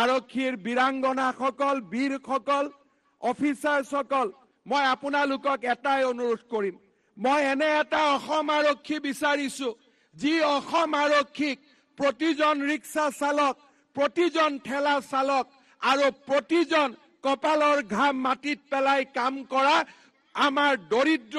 আৰক্ষীৰ বীৰাংগনাসকল বীৰসকল অফিচাৰসকল মই আপোনালোকক এটাই অনুৰোধ কৰিম মই এনে এটা অসম আৰক্ষী বিচাৰিছো যি অসম আৰক্ষীক প্ৰতিজন ৰিক্সা চালক প্ৰতিজন ঠেলা চালক আৰু প্ৰতিজন কপালৰ ঘাম মাটিত পেলাই কাম কৰা আমাৰ দৰিদ্ৰ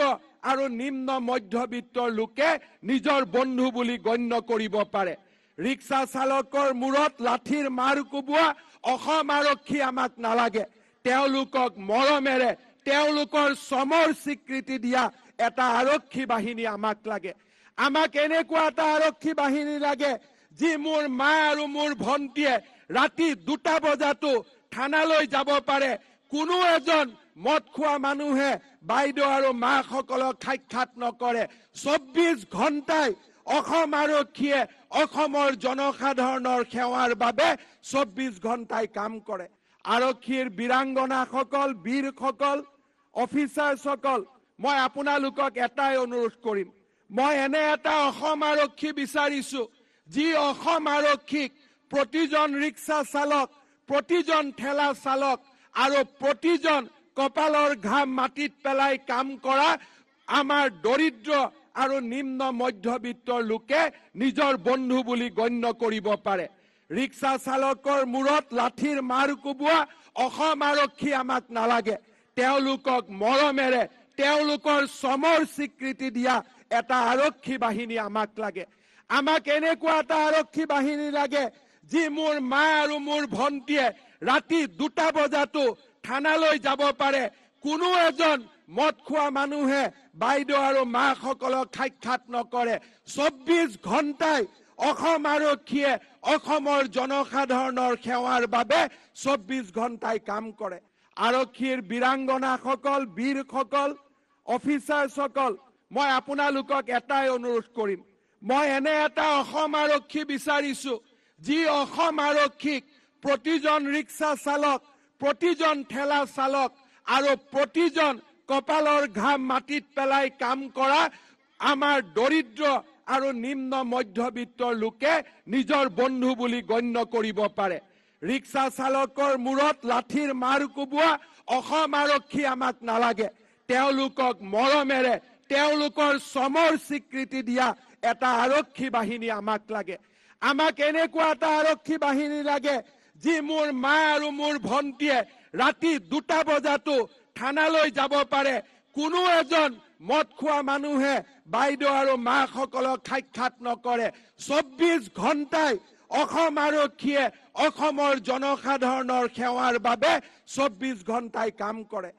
আৰু নিম্ন মধ্যবিত্তৰ লোকে নিজৰ বন্ধু বুলি গণ্য কৰিব পাৰে ৰিক্সা চালকৰ মূৰত লাঠিৰ মাৰ কোবোৱা অসম আৰক্ষী আমাক নালাগে তেওঁলোকক মৰমেৰে তেওঁলোকৰ শ্ৰমৰ স্বীকৃতি দিয়া এটা আৰক্ষী বাহিনী আমাক লাগে আমাক এনেকুৱা এটা আৰক্ষী বাহিনী লাগে যি মোৰ মা আৰু মোৰ ভণ্টিয়ে ৰাতি 2টা বজাতো থানালৈ যাব পাৰে কোনো এজন মদ খোৱা মানুহে বাইদেউ আৰু মাসকলক সাক্ষাৎ নকৰে 24 ঘণ্টাই অসম আৰক্ষীয়ে অসমৰ জনসাধাৰণৰ সেৱাৰ বাবে 24 ঘণ্টাই কাম কৰে আৰক্ষীৰ বীৰাংগনাসকল বীৰসকল অফিচাৰসকল মই আপোনালোকক এটাই অনুৰোধ কৰিম মই এনে এটা অসম আৰক্ষী বিচাৰিছো যি অসম আৰক্ষীক প্ৰতিজন ৰিক্সা চালক প্ৰতিজন ঠেলা চালক আৰু প্ৰতিজন কপালৰ ঘাম মাটিত পেলাই কাম কৰা আমাৰ দৰিদ্ৰ আৰু নিম্ন মধ্যবিত্তৰ লোকে নিজৰ বন্ধু বুলি গণ্য কৰিব পাৰে ৰিক্সা চালকৰ মূৰত লাঠিৰ মাৰ কোবোৱা অসম আৰক্ষী আমাক নালাগে তেওঁলোকক মৰমেৰে তেওঁলোকৰ শ্ৰমৰ স্বীকৃতি দিয়া এটা আৰক্ষী বাহিনী আমাক লাগে আমাক এনেকুৱা এটা আৰক্ষী বাহিনী লাগে যি মোৰ মা আৰু মোৰ ভণ্টিয়ে ৰাতি 2টা বজাতো থানালৈ যাব পাৰে কোনো এজন মদ খোৱা মানুহে বাইদেউ আৰু মাসকলক সাক্ষাৎ নকৰে 24 ঘণ্টাই অসম আৰক্ষীয়ে অসমৰ জনসাধাৰণৰ সেৱাৰ বাবে 24 ঘণ্টাই কাম কৰে আৰক্ষীৰ বীৰাংগনাসকল বীৰসকল অফিচাৰসকল মই আপোনালোকক এটাই অনুৰোধ কৰিম মই এনে এটা অসম আৰক্ষী বিচাৰিছো যি অসম আৰক্ষীক প্ৰতিজন ৰিক্সা চালক প্ৰতিজন ঠেলা চালক আৰু প্ৰতিজন কপালৰ ঘাম মাটিত পেলাই কাম কৰা আমাৰ দৰিদ্ৰ আৰু নিম্ন মধ্যবিত্তৰ লোকে নিজৰ বন্ধু বুলি গণ্য কৰিব পাৰে ৰিক্সা চালকৰ মূৰত লাঠিৰ মাৰ কোবোৱা অসম আৰক্ষী আমাক নালাগে তেওঁলোকক মৰমেৰে তেওঁলোকৰ শ্ৰমৰ স্বীকৃতি দিয়া এটা আৰক্ষী বাহিনী আমাক লাগে আমাক এনেকুৱা এটা আৰক্ষী বাহিনী লাগে যি মোৰ মা আৰু মোৰ ভণ্টিয়ে ৰাতি 2টা বজাতো থানালৈ যাব পাৰে কোনো এজন মদ খোৱা মানুহে বাইদেউ আৰু মাসকলক সাক্ষাৎ নকৰে 24 ঘণ্টাই অসম আৰক্ষীয়ে অসমৰ জনসাধাৰণৰ সেৱাৰ বাবে 24 ঘণ্টাই কাম কৰে